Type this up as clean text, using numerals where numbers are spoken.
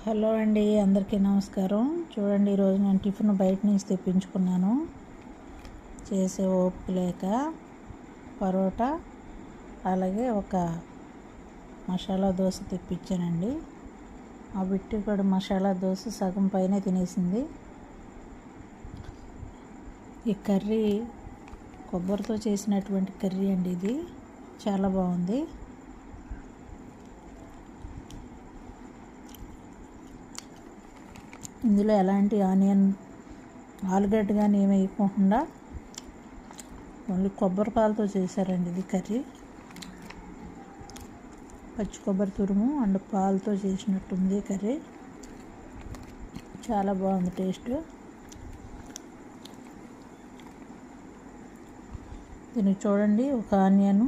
Hello అండి, అందరికీ నమస్కారం. చూడండి, ఈరోజు నేను టిఫిన్ బయట నుంచి తెప్పించుకున్నాను. చేసే ఓపిక లేక పరోటా అలాగే ఒక మసాలా దోశ తెప్పించానండి. ఆ బిట్టి కూడా మసాలా దోశ సగం పైన తినేసింది. ఈ కర్రీ కొబ్బరితో చేసినటువంటి కర్రీ అండి. ఇది చాలా బాగుంది. ఇందులో ఎలాంటి ఆలుగడ్డ కానీ ఏమి వేయకుండా ఓన్లీ కొబ్బరి పాలతో చేశారండి. ఇది కర్రీ పచ్చి కొబ్బరి తురుము అండ్ పాలతో చేసినట్టుంది. కర్రీ చాలా బాగుంది టేస్ట్. దీనికి చూడండి, ఒక ఆనియన్